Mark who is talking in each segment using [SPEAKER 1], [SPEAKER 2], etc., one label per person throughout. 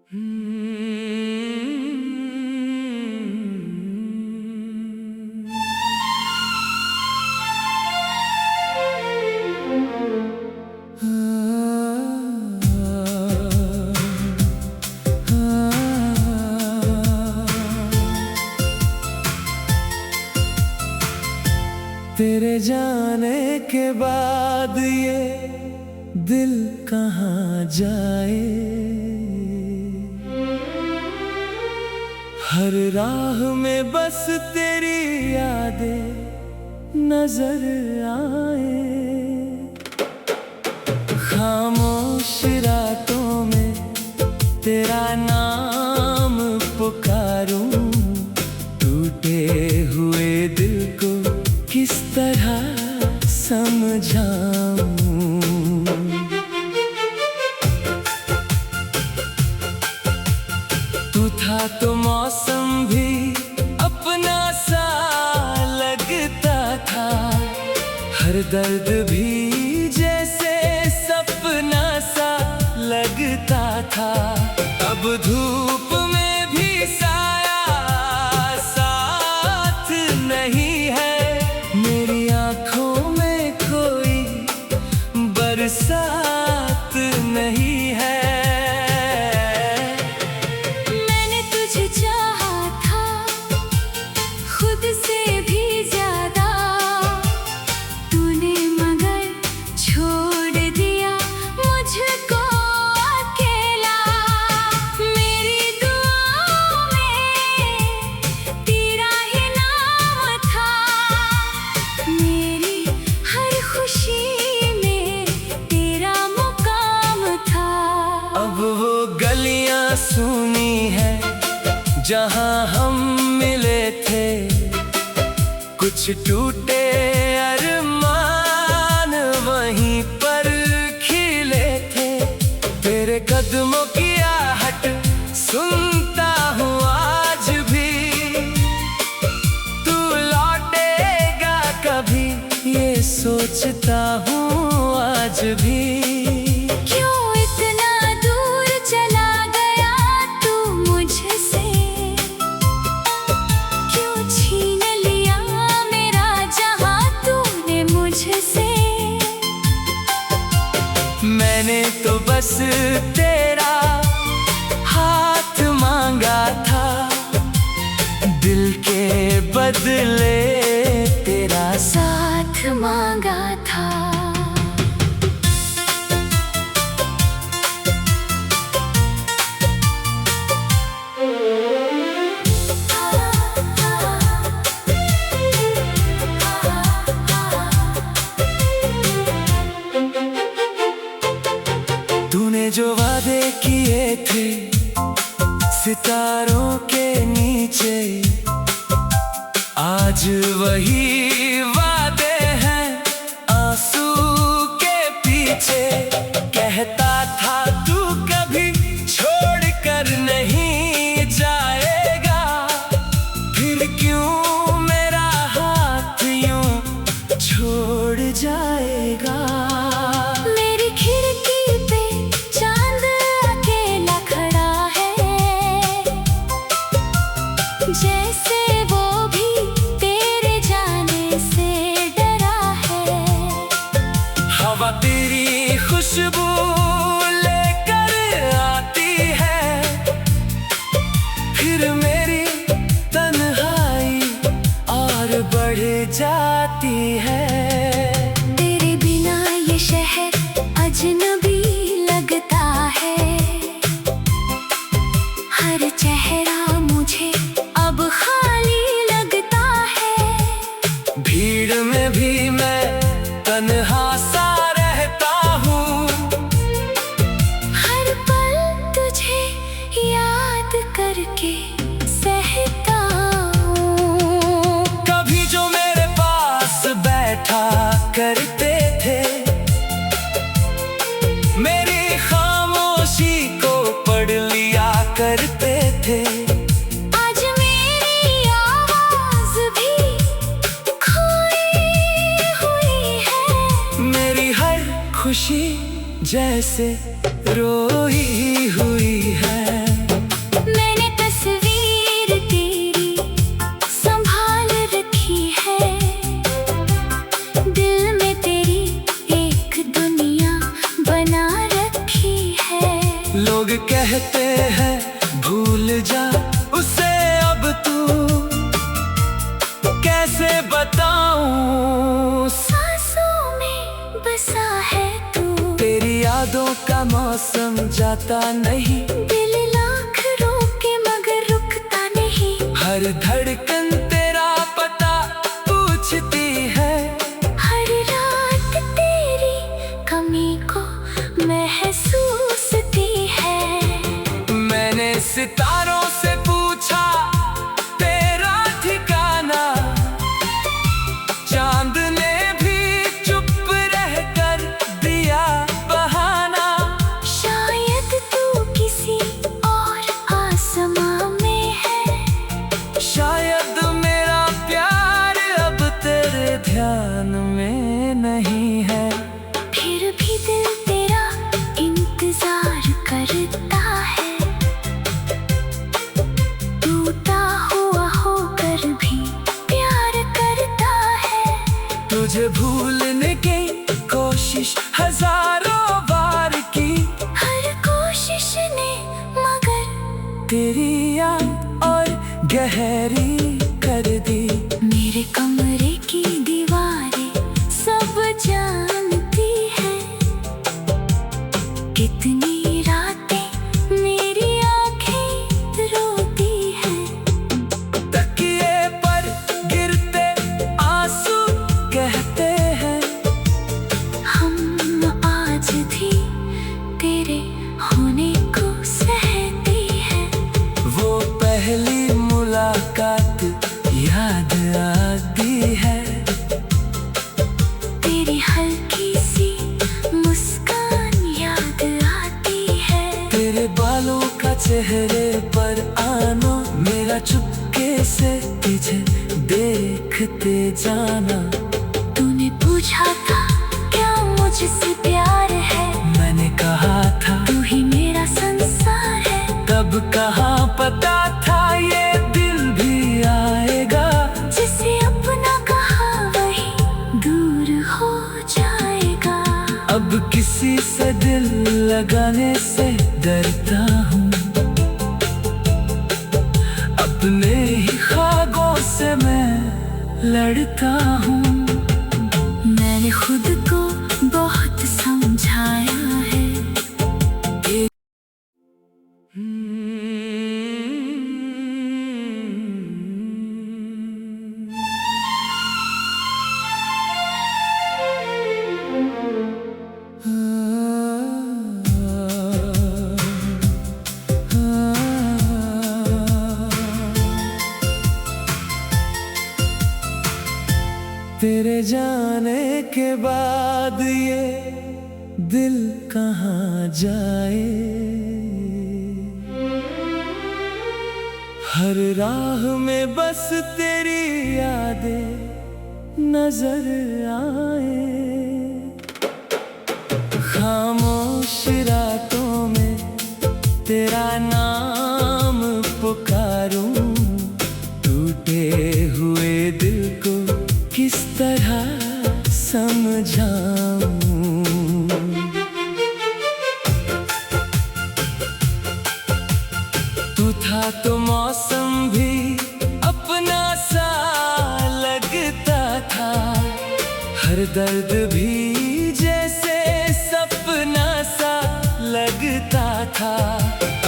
[SPEAKER 1] तेरे जाने के बाद ये दिल कहाँ जाए। हर राह में बस तेरी यादें नजर आए। खामोश रातों में तेरा नाम पुकारूं, टूटे हुए दिल को किस तरह समझाऊं। तू था तो मौसम भी अपना सा लगता था, हर दर्द भी जैसे सपना सा लगता था। अब धूप में भी साया साथ नहीं है, मेरी आँखों में कोई बरसात नहीं है।
[SPEAKER 2] मैंने तुझे चाहा था खुद से भी ज्यादा, तूने मगर छोड़ दिया मुझको अकेला। मेरी दुआओं में तेरा ही नाम था, मेरी हर खुशी में तेरा मुकाम था।
[SPEAKER 1] अब वो गलियां सूनी है जहां हम मिले थे, कुछ टूटे अरमान वहीं पर खिले थे। तेरे कदमों की आहट सुनता हूँ आज भी, तू लौटेगा कभी ये सोचता हूँ आज भी।
[SPEAKER 2] क्यों इतना दूर चला गया तू मुझसे, क्यों छीन लिया मेरा जहां तूने मुझसे।
[SPEAKER 1] मैंने तो बस तेरा हाथ मांगा था, दिल के बदले तेरा
[SPEAKER 2] साथ मांगा था।
[SPEAKER 1] तूने जो वादे किए थे सितारों के नीचे, आज वही वादे हैं आंसू के पीछे। कहता था तू कभी छोड़ कर नहीं जाएगा, फिर क्यों मेरा हाथ यूं छोड़ जाएगा।
[SPEAKER 2] मेरी खिड़की पे चांद अकेला खड़ा है, जैसे वो भी तेरे जाने से डरा है।
[SPEAKER 1] हवा तेरी खुशबू लेकर आती है, फिर मेरी तन्हाई और बढ़ जाती है।
[SPEAKER 2] तेरे बिना ये शहर अजनबी लगता है, हर चेहरा मुझे अब खाली लगता है।
[SPEAKER 1] भीड़ में भी मैं तन्हा सा रहता हूँ,
[SPEAKER 2] हर पल तुझे याद करके सहता हूँ।
[SPEAKER 1] कभी जो मेरे पास बैठा करते थे, मेरी खामोशी को पढ़ लिया करते थे।
[SPEAKER 2] आज मेरी आवाज भी खोई हुई है,
[SPEAKER 1] मेरी हर खुशी जैसे रोई हुई है। लोग कहते हैं भूल जा उसे, अब तू कैसे बताऊं।
[SPEAKER 2] सांसों में बसा है तू,
[SPEAKER 1] तेरी यादों का मौसम जाता नहीं,
[SPEAKER 2] दिल लाख रोके मगर रुकता नहीं।
[SPEAKER 1] हर धड़कन तेरा पता पूछती है,
[SPEAKER 2] हर रात तेरी कमी को महसूसती है।
[SPEAKER 1] मैंने सितारों से पूछा तेरा ठिकाना, चांद ने भी चुप रहकर दिया बहाना।
[SPEAKER 2] शायद तू किसी और आसमां में है,
[SPEAKER 1] शायद मेरा प्यार अब तेरे ध्यान में नहीं है।
[SPEAKER 2] फिर भी दिल तेरा इंतजार करता है, टूटा हुआ होकर भी प्यार करता है।
[SPEAKER 1] तुझे भूलने की कोशिश हजारों बार की,
[SPEAKER 2] हर कोशिश ने मगर
[SPEAKER 1] तेरी याद और गहरी कर दी।
[SPEAKER 2] मेरे कमरे की दीवारें सब जानती है, कितनी रातें मेरी आंखें रोती है।
[SPEAKER 1] तकिए पर गिरते आंसू कहते हैं,
[SPEAKER 2] हम आज भी तेरे होने को सहते हैं।
[SPEAKER 1] वो पहली मुलाकात याद आती है,
[SPEAKER 2] तेरी हल्की सी मुस्कान याद आती है।
[SPEAKER 1] तेरे बालों का चेहरे पर आना, मेरा चुपके से तुझे देखते जाना।
[SPEAKER 2] तूने पूछा था क्या मुझसे प्यार है,
[SPEAKER 1] मैंने कहा था
[SPEAKER 2] तू ही मेरा संसार है।
[SPEAKER 1] तब कहाँ पता था ये दिल भी आएगा,
[SPEAKER 2] जिसे अपना कहा वही दूर हो जाएगा।
[SPEAKER 1] अब किसी से दिल लगाने से डरता हूँ, अपने ही ख्वाबों से मैं लड़ता हूँ।
[SPEAKER 2] मैंने खुद को बहुत समझाया है,
[SPEAKER 1] तेरे जाने के बाद ये दिल कहाँ जाए। हर राह में बस तेरी यादें नजर आए, खामोश रातों में तेरा नाम पुकारूं। टूटे हुए दिल को किस तरह समझाऊं। तू था तो मौसम भी अपना सा लगता था, हर दर्द भी जैसे सपना सा लगता था।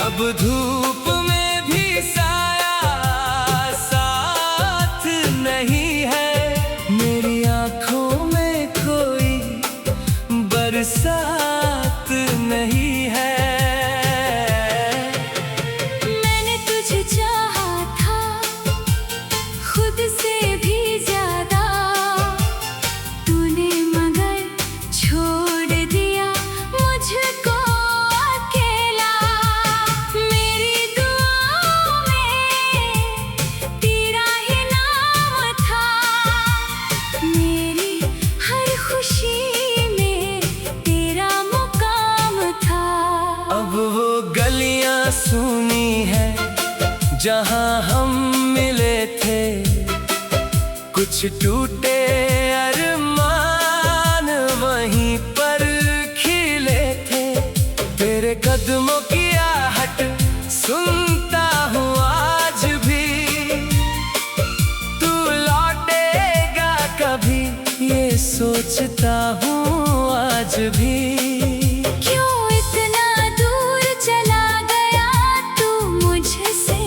[SPEAKER 1] अब धूप में भी साया साथ नहीं है, मेरी आंखों में कोई बरसात नहीं है।
[SPEAKER 2] मैंने तुझे चाहा था खुद से भी ज्यादा, तूने मगर छोड़ दिया मुझको अकेला। मेरी दुआओं में तेरा ही नाम था, मेरी हर खुशी में तेरा मुकाम था।
[SPEAKER 1] अब वो गलियां सुनी है जहां हम मिले थे, कुछ टूटे अरमान वहीं पर खिले थे। तेरे कदम कदमों की आहट सुनता हूँ आज भी। तू लौटेगा कभी ये सोचता हूँ आज भी।
[SPEAKER 2] क्यों इतना दूर चला गया तू मुझसे,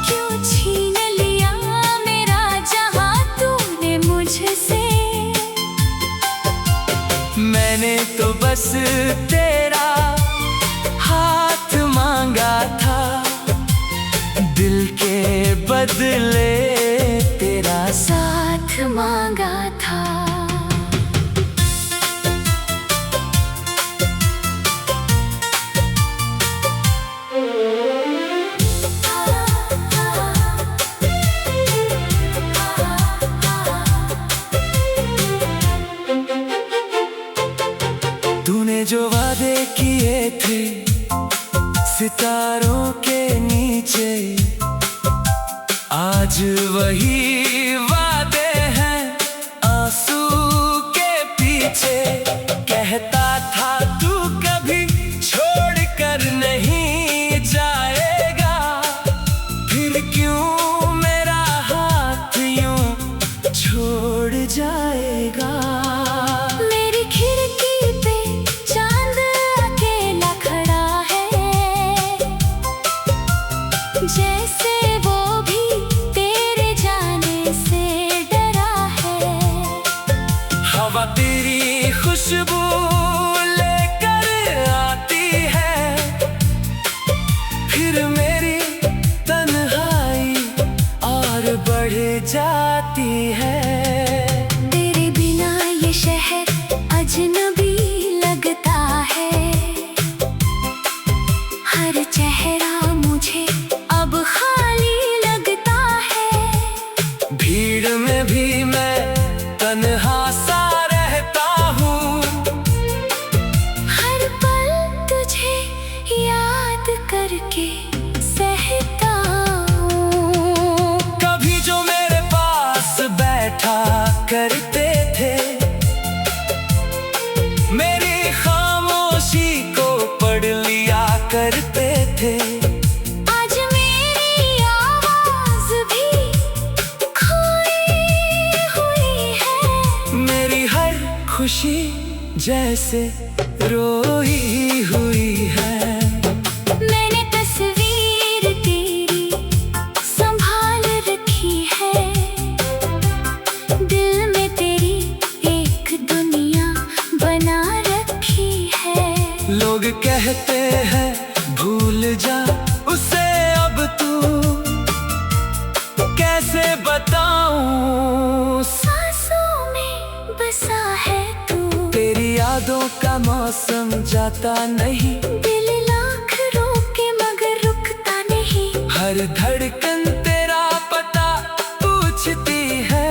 [SPEAKER 2] क्यों छीन लिया मेरा जहां तूने मुझसे।
[SPEAKER 1] मैंने तो बस तेरा हाथ मांगा था, दिल के बदले तेरा
[SPEAKER 2] साथ मांगा था।
[SPEAKER 1] तूने जो वादे किए थे सितारों के नीचे, आज वही वादे हैं आंसू के पीछे। कहता था तू कभी छोड़ कर नहीं जाएगा, फिर क्यों मेरा हाथ यूं छोड़ जाएगा।
[SPEAKER 2] मेरी खिड़की पे चांद अकेला खड़ा है, जैसे वो भी तेरे जाने से डरा है।
[SPEAKER 1] हवा तेरी खुशबू लेकर आती है, फिर मेरी तन्हाई और बढ़ जाती है।
[SPEAKER 2] तेरे बिना ये शहर अजनबी लगता है, हर चेहरा मुझे अब खाली लगता है।
[SPEAKER 1] भीड़ में भी मैं तन्हा सा रहता हूँ,
[SPEAKER 2] हर पल तुझे याद करके सहता हूँ।
[SPEAKER 1] कभी जो मेरे पास बैठा करते थे, मेरी खामोशी को पढ़ लिया करते थे।
[SPEAKER 2] आज मेरी आवाज भी खोई हुई है,
[SPEAKER 1] मेरी हर खुशी जैसे रोई हुई है।
[SPEAKER 2] मैंने तस्वीर तेरी संभाल रखी है, दिल में तेरी एक दुनिया बना रखी है।
[SPEAKER 1] लोग कहते हैं भूल जा उसे अब तू, कैसे बताऊं
[SPEAKER 2] सांसों में बसा है तू।
[SPEAKER 1] तेरी यादों का मौसम जाता नहीं,
[SPEAKER 2] दिल लाख रोके मगर रुकता नहीं।
[SPEAKER 1] हर धड़कन तेरा पता पूछती है।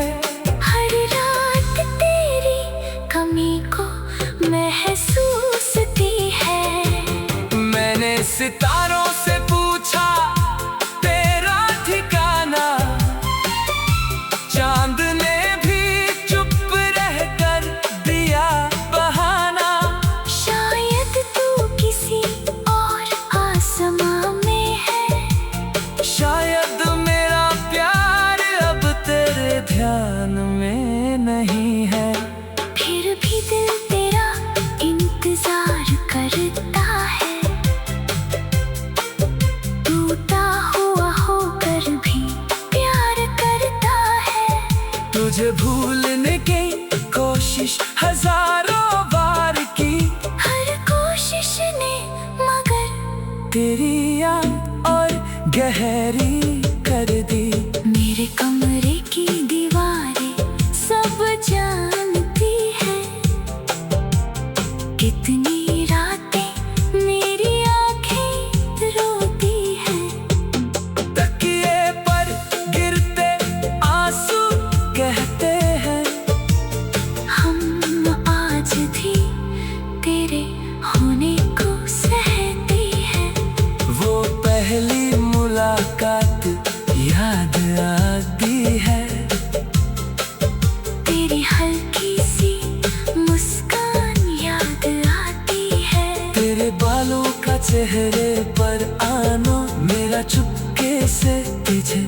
[SPEAKER 2] हर रात तेरी कमी को महसूसती है।
[SPEAKER 1] मैंने सितारों से पूछा तेरा ठिकाना, चांद ने भी चुप रहकर दिया बहाना।
[SPEAKER 2] शायद तू किसी और आसमां में है,
[SPEAKER 1] शायद मेरा प्यार अब तेरे ध्यान में नहीं है।
[SPEAKER 2] फिर भी दिल तेरा इंतजार करता है। टूटा हुआ होकर भी प्यार करता है।
[SPEAKER 1] तुझे भूलने की कोशिश हजारों बार की,
[SPEAKER 2] हर कोशिश ने मगर
[SPEAKER 1] तेरी याद और गहरी कर दी।
[SPEAKER 2] मेरे कमरे की दीवारें सब जानती है, कितनी रातें मेरी आंखें रोती है।
[SPEAKER 1] तकिए पर गिरते आंसू कहते हैं,
[SPEAKER 2] हम आज भी तेरे होने को सहते हैं।
[SPEAKER 1] वो पहली मुलाकात याद आती है। चेहरे पर आना, मेरा चुपके से तुझे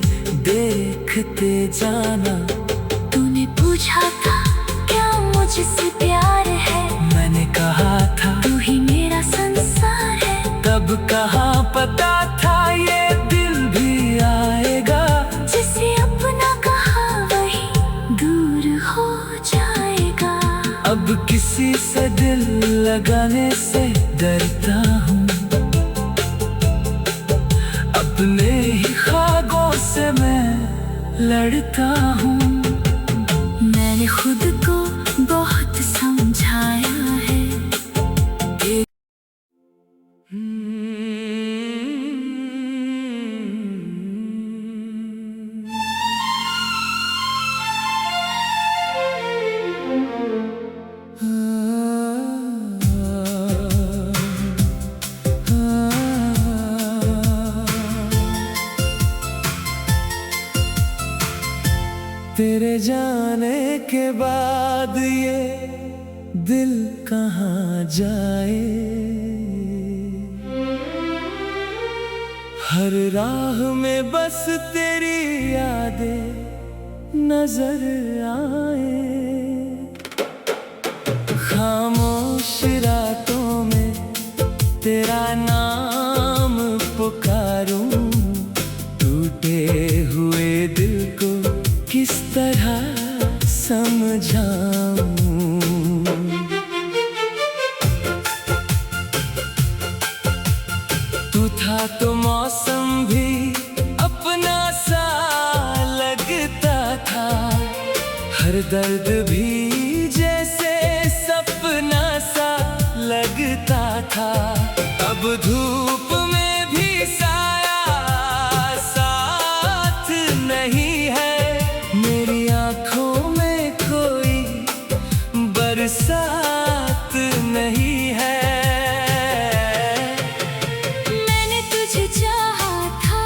[SPEAKER 1] देखते जाना।
[SPEAKER 2] तूने पूछा था क्या मुझसे प्यार है,
[SPEAKER 1] मैंने कहा था
[SPEAKER 2] तू ही मेरा संसार है।
[SPEAKER 1] तब कहाँ पता था ये दिल भी आएगा,
[SPEAKER 2] जिसे अपना कहा वही दूर हो जाएगा।
[SPEAKER 1] अब किसी से दिल लगाने से डरता हूँ, अपने ही ख्वाबों से मैं लड़ता हूँ।
[SPEAKER 2] मैंने खुद को बहुत समझाया है।
[SPEAKER 1] तेरे जाने के बाद ये दिल कहाँ जाए, हर राह में बस तेरी यादें नजर आए। खामोश रातों में तेरा नाम पुकारूं, टूटे हुए दिल को किस तरह समझाऊं। तू था तो मौसम भी अपना सा लगता था, हर दर्द भी जैसे सपना सा लगता था। अब धूप में भी साया साथ नहीं है, मेरी आँखों में कोई बरसात नहीं है।
[SPEAKER 2] मैंने तुझे चाहा था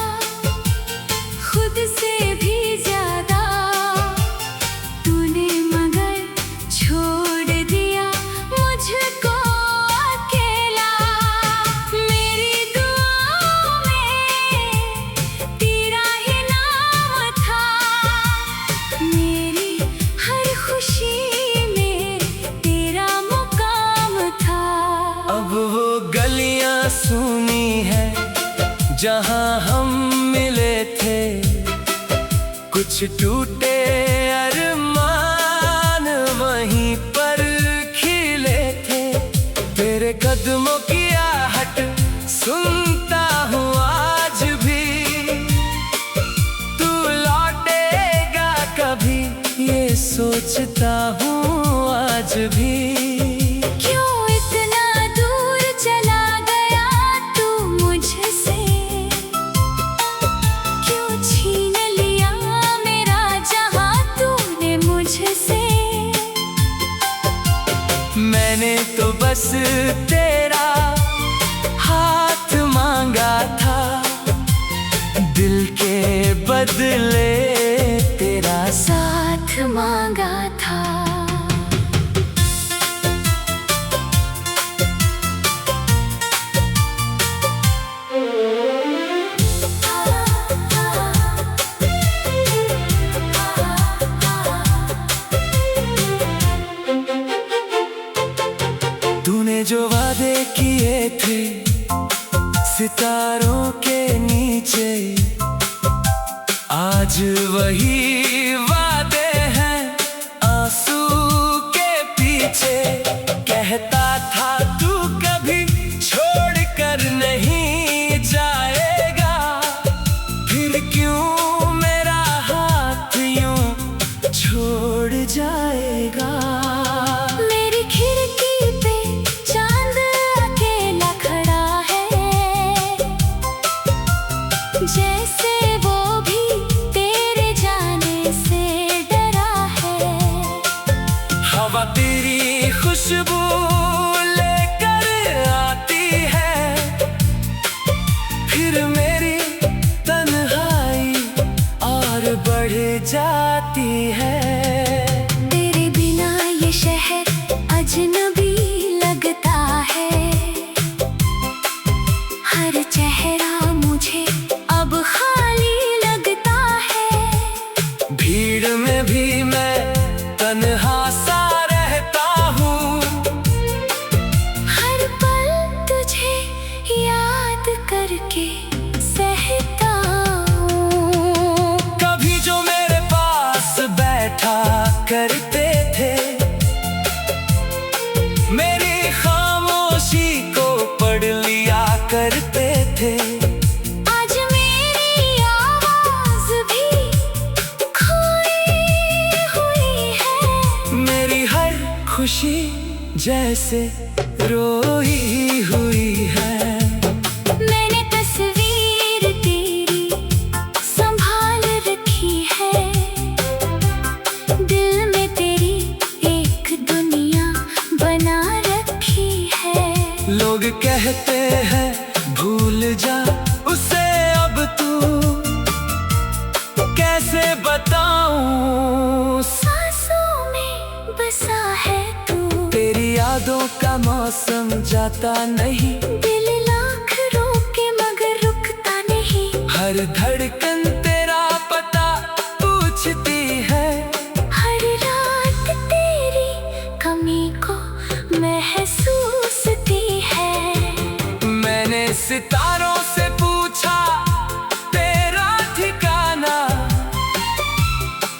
[SPEAKER 2] खुद से भी ज्यादा, तूने मगर छोड़ दिया मुझको अकेला। मेरी दुआओं में तेरा ही नाम था, मेरी हर खुशी में तेरा मुकाम था।
[SPEAKER 1] अब वो गलियां सुनी है जहां हम मिले थे, कुछ टूटे अरमान वहीं पर खिले थे। तेरे कदमों की आहट सुनता हूँ आज भी, तू लौटेगा कभी ये सोचता हूँ आज भी।
[SPEAKER 2] क्यों इतना दूर चला गया तू मुझसे, क्यों छीन लिया मेरा जहां तूने मुझसे।
[SPEAKER 1] मैंने तो बस तेरा हाथ मांगा था, दिल के बदले तेरा
[SPEAKER 2] साथ मांगा था।
[SPEAKER 1] तूने जो वादे किए थे सितारों के नीचे, आज वही वादे हैं आंसू के पीछे। कहता था तू कभी छोड़ कर नहीं जाएगा, फिर क्यों मेरा हाथ यूं छोड़ जाएगा।
[SPEAKER 2] मेरी खिड़की पे चांद अकेला खड़ा है, हर चेहरा मुझे अब खाली लगता है।
[SPEAKER 1] भीड़ में भी मैं तन्हा सा रहता हूँ।
[SPEAKER 2] हर पल तुझे याद करके सहता हूँ।
[SPEAKER 1] कभी जो मेरे पास बैठा करते थे, मेरी खामोशी को पढ़ लिया करते थे।
[SPEAKER 2] आज मेरी आवाज भी खोई हुई है।
[SPEAKER 1] मेरी हर खुशी जैसे रोई हुई है।
[SPEAKER 2] मैंने तस्वीर तेरी संभाल रखी है। दिल में तेरी एक दुनिया बना रखी है।
[SPEAKER 1] लोग कहते हैं भूल जा उसे अब तू, कैसे बताऊं
[SPEAKER 2] सांसों में बसा है तू।
[SPEAKER 1] तेरी यादों का मौसम जाता नहीं।
[SPEAKER 2] दिल लाख रोके मगर रुकता नहीं।
[SPEAKER 1] हर धड़कन तेरा पता पूछती है।
[SPEAKER 2] हर रात तेरी कमी को महसूसती है।
[SPEAKER 1] मैंने सितारों से पूछा तेरा ठिकाना,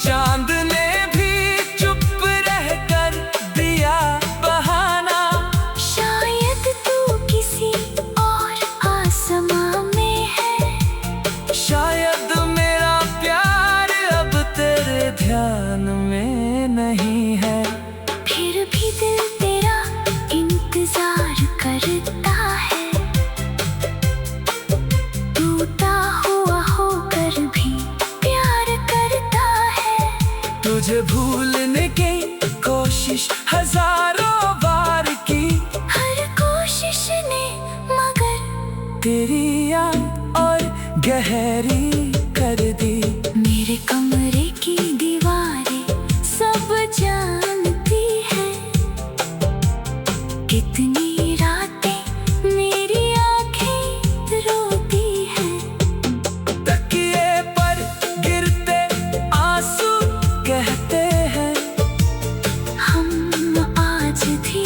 [SPEAKER 1] चांद ने भी चुप रहकर दिया बहाना।
[SPEAKER 2] शायद तू किसी और आसमां में है।
[SPEAKER 1] शायद मेरा प्यार अब तेरे ध्यान में नहीं है।
[SPEAKER 2] फिर भी दिल तेरा इंतजार करता है। टूटा हुआ होकर भी प्यार करता है।
[SPEAKER 1] तुझे भूलने की कोशिश हजारों बार की,
[SPEAKER 2] हर कोशिश ने मगर
[SPEAKER 1] तेरी याद और गहरी कर दी।
[SPEAKER 2] मेरे कमरे की दीवारें सब जानती है। कितनी रातें मेरी आंखें रोती है।
[SPEAKER 1] तकिए पर गिरते आंसू कहते हैं
[SPEAKER 2] हम आज भी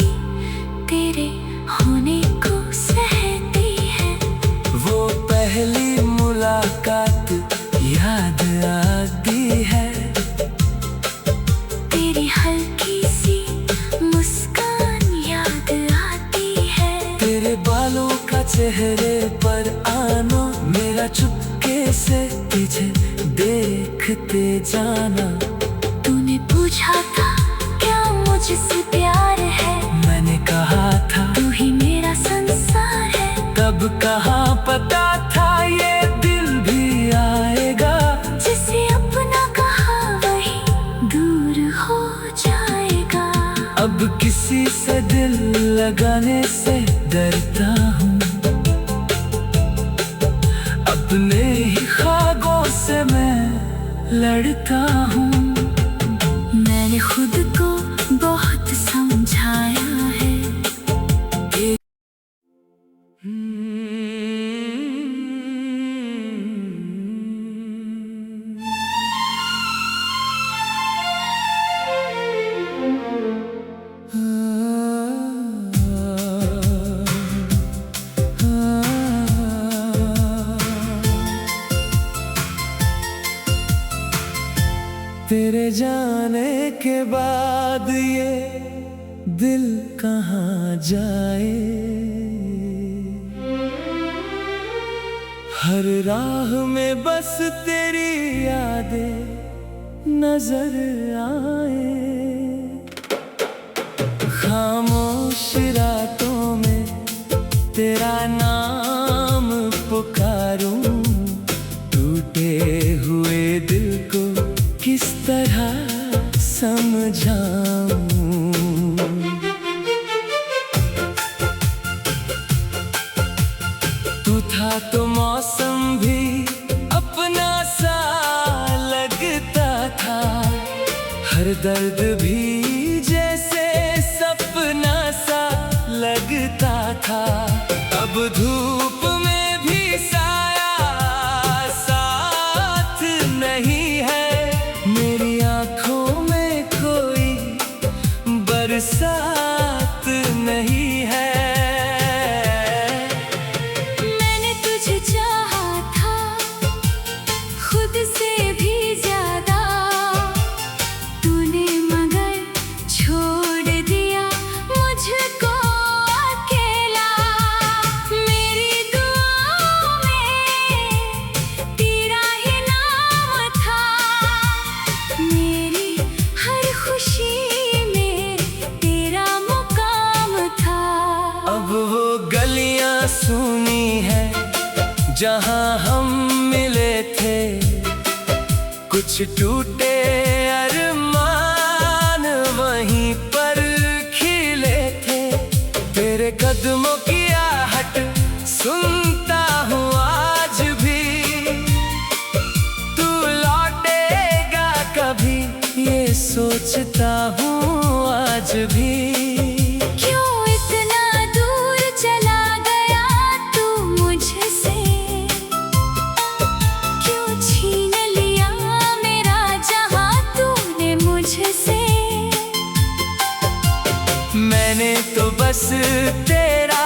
[SPEAKER 2] तेरे होने को सहते हैं।
[SPEAKER 1] वो पहली मुलाकात याद आती है।
[SPEAKER 2] तेरी हल्की सी मुस्कान याद आती है।
[SPEAKER 1] तेरे बालों का चेहरे पर आना, मेरा चुपके से तुझे देखते जाना।
[SPEAKER 2] तूने पूछा था क्या मुझसे प्यार है।
[SPEAKER 1] मैंने कहा था
[SPEAKER 2] तू ही मेरा संसार है।
[SPEAKER 1] तब कहाँ पता था ये दिल भी आएगा।
[SPEAKER 2] जिसे अपना कहा वही दूर हो जाएगा।
[SPEAKER 1] अब किसी से दिल लगाने से डरता हूँ। अपने ही ख्वाबों से मैं लड़ता हूँ।
[SPEAKER 2] मैंने खुद को बहुत समझाया है।
[SPEAKER 1] तेरे जाने के बाद ये दिल कहाँ जाए। हर राह में बस तेरी यादें नजर आए। खामोश रातों में तेरा नाम पुकारूं। टूटे हुए दिल को किस तरह समझाऊं। तू था तो मौसम भी अपना सा लगता था। हर दर्द भी जैसे सपना सा लगता था। अब धूप में जहां हम मिले थे, कुछ टूटे अरमान वहीं पर खिले थे। तेरे कदमों की आहट सुनता हूँ आज भी, तू लौटेगा कभी ये सोचता हूँ आज भी।
[SPEAKER 2] क्यों इतना दूर चला गया तू मुझसे, क्यों छीन लिया मेरा जहां तूने मुझसे।
[SPEAKER 1] मैंने तो बस तेरा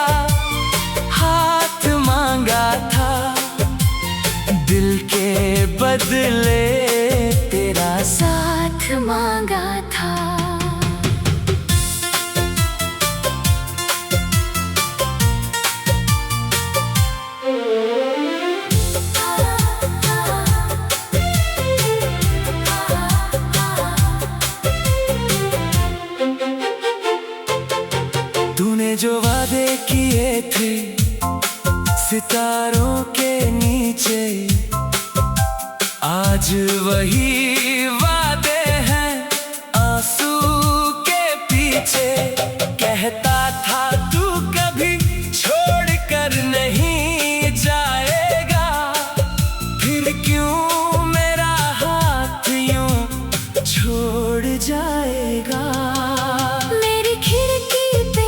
[SPEAKER 1] हाथ मांगा था, दिल के बदले तेरा
[SPEAKER 2] साथ मांगा था।
[SPEAKER 1] तूने जो वादे किए थे सितारों के नीचे, आज वही वादे हैं आंसू के पीछे। कहता था तू कभी छोड़ कर नहीं जाएगा, फिर क्यों मेरा हाथ यूं छोड़ जाएगा।
[SPEAKER 2] मेरी खिड़की पे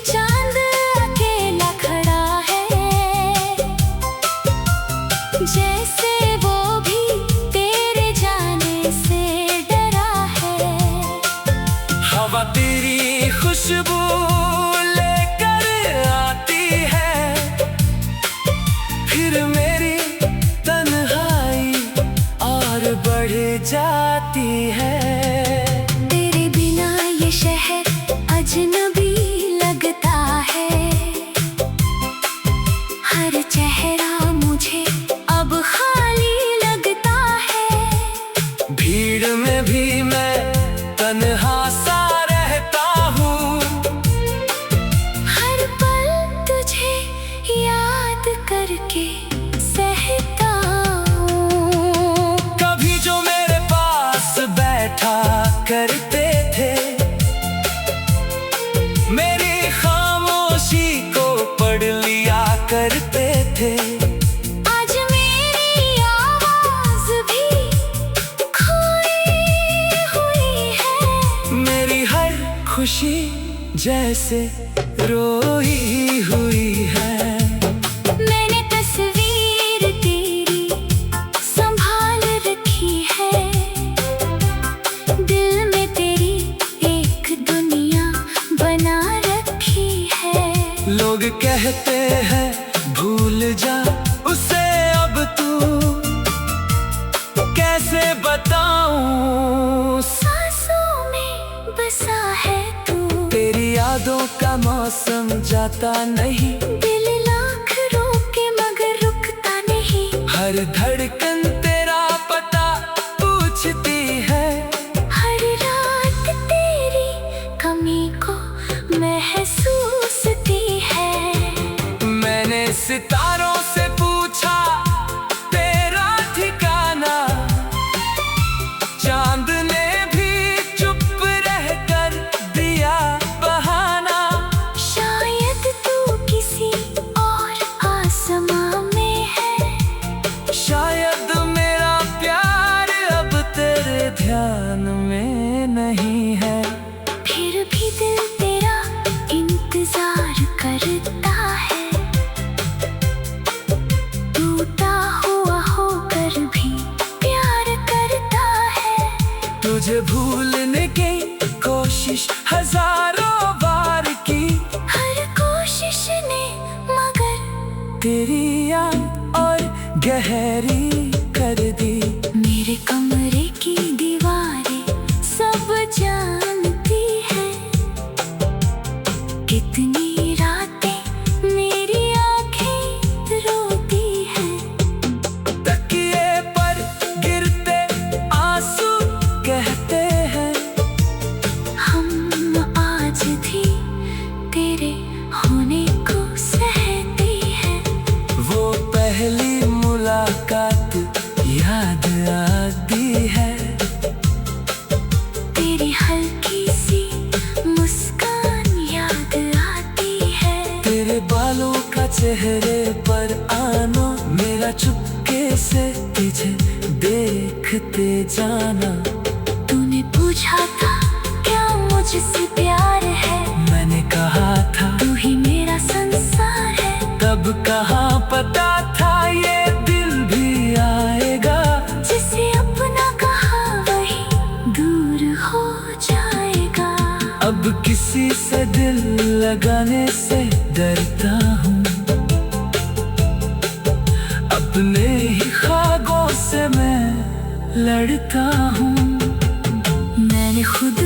[SPEAKER 2] चांद अकेला खड़ा है, जैसे वो भी तेरे जाने से डरा है।
[SPEAKER 1] हवा तेरी खुशबू लेकर आती है, फिर मेरी तन्हाई और बढ़ जाती है।
[SPEAKER 2] तेरे बिना ये शहर अजनबी लगता है, हर चेहरा मुझे अब खाली लगता है।
[SPEAKER 1] भीड़ में भी मैं तन्हा सा रहता हूँ,
[SPEAKER 2] हर पल तुझे याद करके सहता हूँ।
[SPEAKER 1] कभी जो मेरे पास बैठा करते थे, मेरी खामोशी को पढ़ लिया करते थे।
[SPEAKER 2] आज मेरी आवाज भी खोई हुई है,
[SPEAKER 1] मेरी हर खुशी जैसे रोई हुई है।
[SPEAKER 2] मैंने तस्वीर तेरी संभाल रखी है, दिल में तेरी एक दुनिया बना रखी है।
[SPEAKER 1] लोग कहते हैं भूल जा उसे अब तू, कैसे बताऊं
[SPEAKER 2] सांसों में बसा है तू,
[SPEAKER 1] तेरी यादों का मौसम जाता नहीं।
[SPEAKER 2] दिल लाख रोके मगर रुकता नहीं,
[SPEAKER 1] हर धड़कन तेरा पता पूछती है।
[SPEAKER 2] हर रात तेरी कमी को महसूसती है।
[SPEAKER 1] मैंने सितारों से पूछा तेरा ठिकाना, चांद ने भी चुप रहकर दिया बहाना।
[SPEAKER 2] शायद तू किसी और आसमां में है,
[SPEAKER 1] शायद मेरा प्यार अब तेरे ध्यान में नहीं है।
[SPEAKER 2] फिर भी दिल तेरा इंतजार करता है, टूटा हुआ होकर भी प्यार करता है।
[SPEAKER 1] तुझे भूलने की कोशिश हजारों बार की,
[SPEAKER 2] हर कोशिश ने मगर
[SPEAKER 1] तेरी याद और गहरी कर दी।
[SPEAKER 2] मेरे कमरे की दीवारें सब जानती है, कितनी रातें मेरी आंखें रोती हैं।
[SPEAKER 1] तकिए पर गिरते आंसू कहते हैं,
[SPEAKER 2] हम आज भी तेरे होने को सहते हैं।
[SPEAKER 1] वो पहले पहली मुलाकात याद आती है।
[SPEAKER 2] तेरी हल्की सी मुस्कान याद आती है।
[SPEAKER 1] तेरे बालों का चेहरे पर आना, मेरा चुपके से तुझे देखते जाना।
[SPEAKER 2] तूने पूछा था क्या मुझसे प्यार है,
[SPEAKER 1] मैंने कहा था
[SPEAKER 2] तू ही मेरा संसार है।
[SPEAKER 1] तब कहाँ पता था ये दिल भी आएगा।
[SPEAKER 2] जिसे अपना कहा वही दूर हो जाएगा।
[SPEAKER 1] अब किसी से दिल लगाने से डरता हूँ, अपने ही ख्वाबों से मैं लड़ता हूँ।
[SPEAKER 2] मैंने खुद